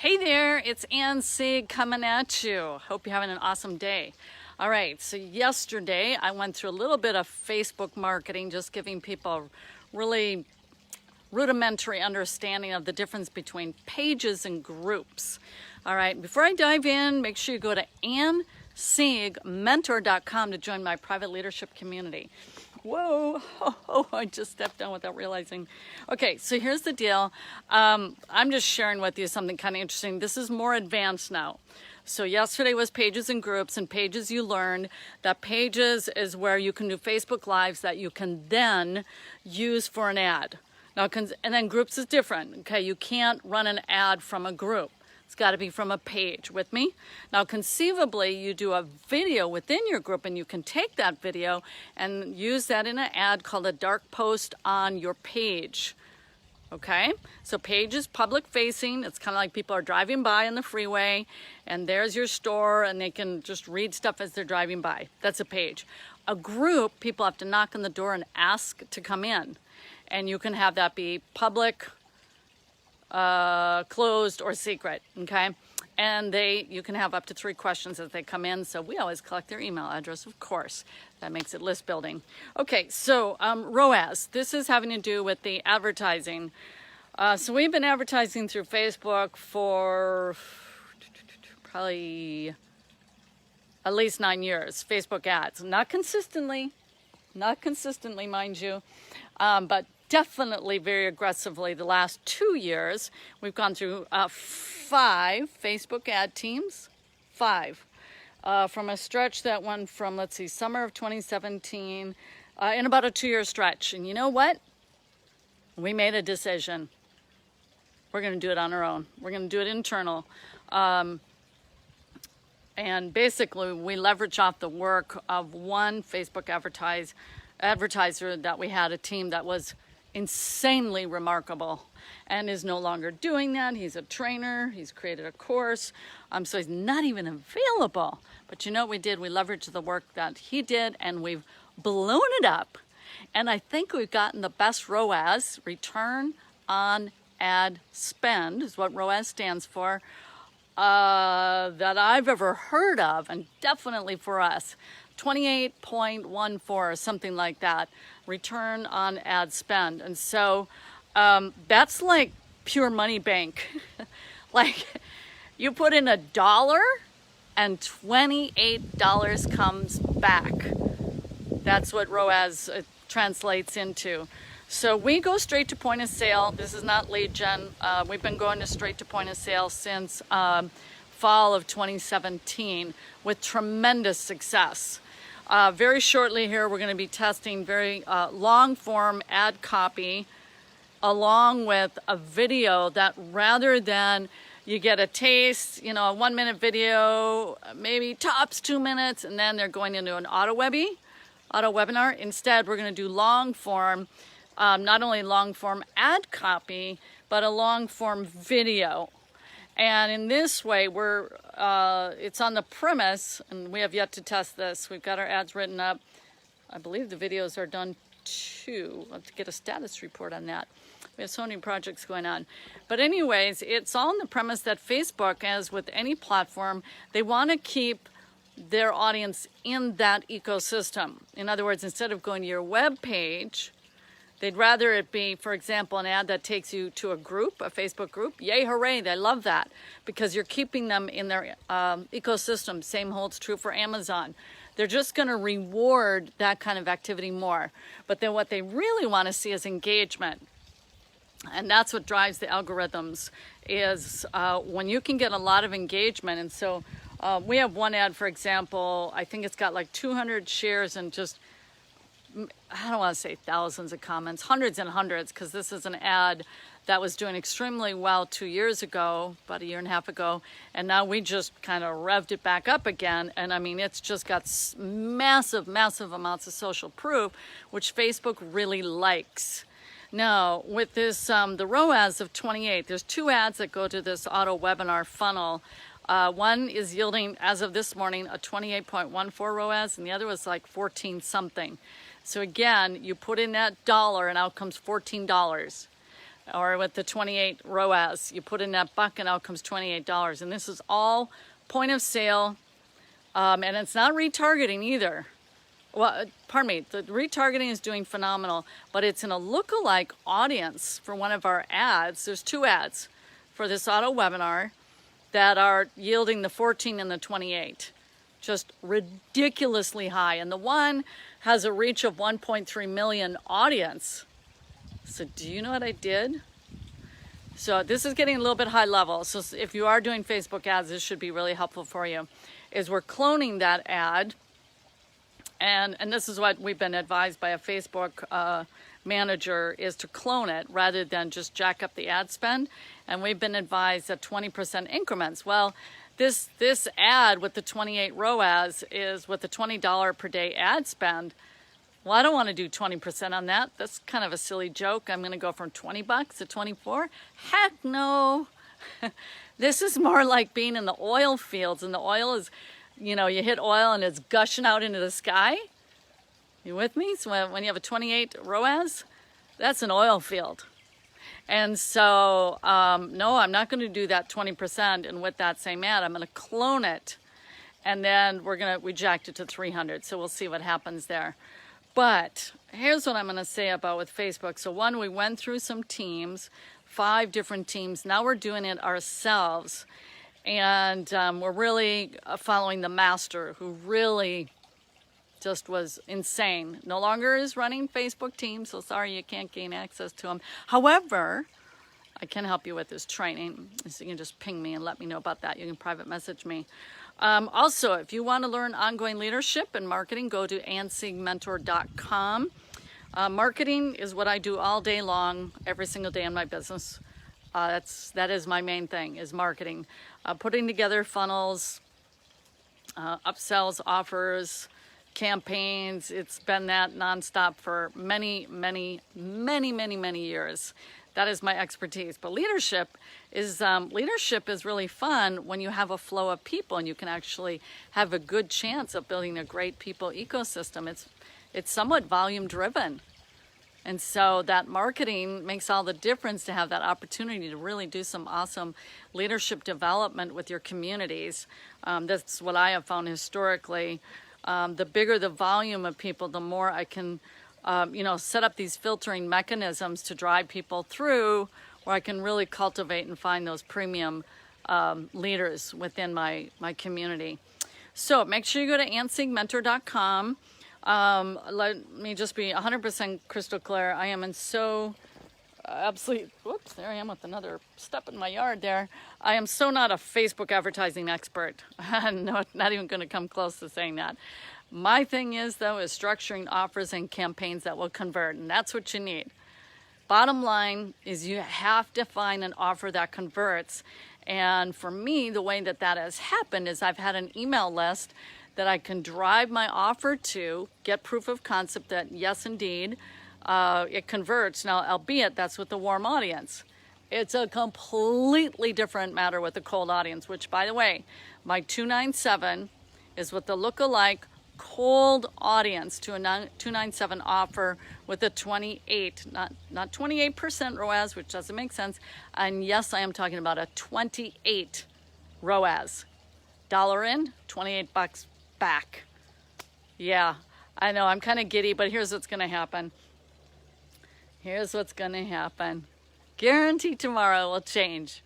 Hey there, it's Ann Sieg coming at you. Hope you're having an awesome day. All right, so yesterday I went through a little bit of Facebook marketing, just giving people really rudimentary understanding of the difference between pages and groups. All right, before I dive in, make sure you go to annsiegmentor.com to join my private leadership community. Whoa, I just stepped down without realizing. Okay, so here's the deal. I'm just sharing with you something kind of interesting. This is more advanced now. So yesterday was pages and groups, and pages you learned that pages is where you can do Facebook Lives that you can then use for an ad. Now, and then groups is different. Okay, you can't run an ad from a group. It's got to be from a page. With me? Now, conceivably, you do a video within your group, and you can take that video and use that in an ad called a dark post on your page. Okay, so page is public facing. It's kind of like people are driving by on the freeway, and there's your store, and they can just read stuff as they're driving by. That's a page. A group, people have to knock on the door and ask to come in, and you can have that be public, closed, or secret. Okay, and you can have up to 3 questions as they come in. So we always collect their email address, of course. That makes it list building. Okay, so ROAS. This is having to do with the advertising. So we've been advertising through Facebook for probably at least 9 years. Facebook ads, not consistently, mind you, but definitely very aggressively the last 2 years. We've gone through 5 Facebook ad teams, 5. From a stretch that went from, let's see, summer of 2017, in about a 2-year stretch. And you know what? We made a decision. We're going to do it on our own. We're going to do it internal. And basically, we leverage off the work of one Facebook advertiser that we had, a team that was insanely remarkable and is no longer doing that. He's a trainer. He's created a course. So he's not even available. But you know what we did? We leveraged the work that he did, and we've blown it up. And I think we've gotten the best ROAS, return on ad spend, is what ROAS stands for, that I've ever heard of, and definitely for us. 28.14 or something like that, return on ad spend. And so that's like pure money bank. Like you put in $1 and $28 comes back. That's what ROAS translates into. So we go straight to point of sale. This is not lead gen. We've been going to straight to point of sale since fall of 2017 with tremendous success. Very shortly here, we're going to be testing very long form ad copy along with a video that, rather than you get a taste, a 1-minute video, maybe tops 2 minutes, and then they're going into an auto webinar. Instead, we're going to do long form, not only long form ad copy, but a long form video. And in this way, it's on the premise, and we have yet to test this. We've got our ads written up. I believe the videos are done too. We'll have to get a status report on that. We have so many projects going on. But anyways, it's all on the premise that Facebook, as with any platform, they want to keep their audience in that ecosystem. In other words, instead of going to your web page, they'd rather it be, for example, an ad that takes you to a group, a Facebook group. Yay, hooray, they love that because you're keeping them in their ecosystem. Same holds true for Amazon. They're just going to reward that kind of activity more. But then what they really want to see is engagement. And that's what drives the algorithms, is when you can get a lot of engagement. And so we have one ad, for example, I think it's got like 200 shares and just, I don't want to say thousands of comments, hundreds and hundreds, because this is an ad that was doing extremely well 2 years ago, about a year and a half ago, and now we just kind of revved it back up again. And I mean, it's just got massive amounts of social proof, which Facebook really likes. Now, with this, the ROAS of 28, there's 2 ads that go to this auto webinar funnel. One is yielding, as of this morning, a 28.14 ROAS, and the other was like 14 something. So again, you put in that $1 and out comes $14. or with the 28 ROAS. You put in that buck and out comes $28. And this is all point of sale, and it's not retargeting either. Well, pardon me, the retargeting is doing phenomenal, but it's in a lookalike audience for one of our ads. There's 2 ads for this auto webinar that are yielding the 14 and the 28. Just ridiculously high. And the one has a reach of 1.3 million audience. So do you know what I did? So this is getting a little bit high level. So if you are doing Facebook ads, this should be really helpful for you. Is we're cloning that ad. And this is what we've been advised by a Facebook manager, is to clone it rather than just jack up the ad spend. And we've been advised at 20% increments. Well, this ad with the 28 ROAS is with the $20 per day ad spend. Well, I don't want to do 20% on that. That's kind of a silly joke. I'm going to go from $20 to 24. Heck no. This is more like being in the oil fields, and the oil is, you know, you hit oil and it's gushing out into the sky. You with me? So when you have a 28 ROAS, that's an oil field. And so, no, I'm not going to do that 20%. And with that same ad, I'm going to clone it. And then we're going to reject it to 300. So we'll see what happens there. But here's what I'm going to say about with Facebook. So one, we went through some teams, 5 different teams. Now we're doing it ourselves. And we're really following the master, who really just was insane. No longer is running Facebook teams, so sorry you can't gain access to him. However, I can help you with this training. So you can just ping me and let me know about that. You can private message me. Also, if you want to learn ongoing leadership and marketing, go to ansigmentor.com. Marketing is what I do all day long, every single day in my business. That is my main thing, is marketing. Putting together funnels, upsells, offers, campaigns. It's been that nonstop for many, many, many, many, many years. That is my expertise. But leadership is really fun when you have a flow of people and you can actually have a good chance of building a great people ecosystem. It's somewhat volume driven. And so that marketing makes all the difference, to have that opportunity to really do some awesome leadership development with your communities. That's what I have found historically. The bigger the volume of people, the more I can set up these filtering mechanisms to drive people through, where I can really cultivate and find those premium leaders within my community. So make sure you go to ansigmentor.com. Let me just be 100% crystal clear. I am in so whoops, there I am with another step in my yard there. I am so not a Facebook advertising expert. No, not even going to come close to saying that. My thing is, though, is structuring offers and campaigns that will convert, and that's what you need. Bottom line is you have to find an offer that converts. And for me, the way that has happened is I've had an email list that I can drive my offer to, get proof of concept that, yes, indeed, it converts. Now, albeit that's with the warm audience. It's a completely different matter with the cold audience, which, by the way, my 297 is with the lookalike cold audience to a 297 offer with a 28, not 28% ROAS, which doesn't make sense. And yes, I am talking about a 28 ROAS. $1 in, $28 back. Yeah, I know I'm kind of giddy, but here's what's going to happen. Here's what's going to happen. Guarantee tomorrow will change.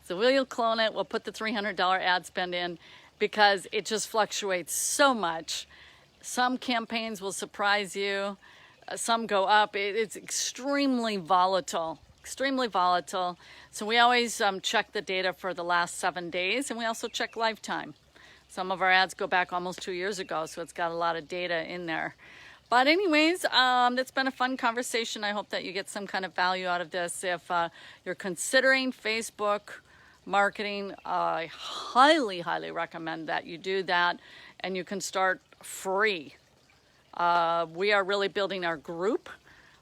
So we'll clone it. We'll put the $300 ad spend in, because it just fluctuates so much. Some campaigns will surprise you. Some go up. It's extremely volatile. Extremely volatile. So we always check the data for the last 7 days, and we also check lifetime. Some of our ads go back almost 2 years ago, so it's got a lot of data in there. But anyways, it's been a fun conversation. I hope that you get some kind of value out of this. If you're considering Facebook marketing, I highly, highly recommend that you do that, and you can start free. We are really building our group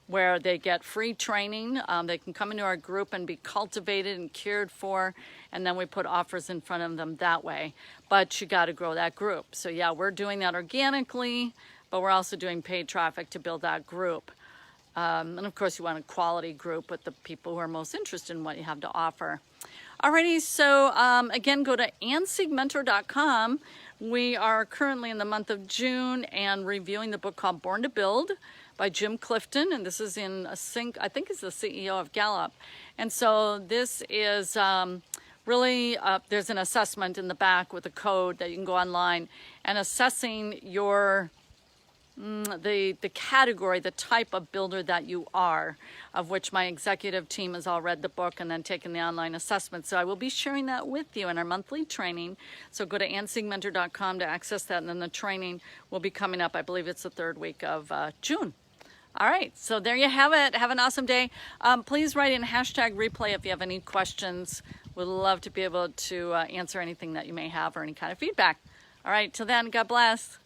where they get free training. They can come into our group and be cultivated and cared for, and then we put offers in front of them that way. But you got to grow that group. So yeah, we're doing that organically, but we're also doing paid traffic to build that group. And of course, you want a quality group with the people who are most interested in what you have to offer. Alrighty, so again, go to ansigmentor.com. We are currently in the month of June and reviewing the book called Born to Build by Jim Clifton, and this is in a sync, I think he's the CEO of Gallup. And so this is really, there's an assessment in the back with a code that you can go online and assessing your the category, the type of builder that you are, of which my executive team has all read the book and then taken the online assessment. So I will be sharing that with you in our monthly training. So go to ansigmentor.com to access that, and then the training will be coming up. I believe it's the third week of June. All right, so there you have it. Have an awesome day. Please write in #replay if you have any questions. We'd love to be able to answer anything that you may have or any kind of feedback. All right, till then, God bless.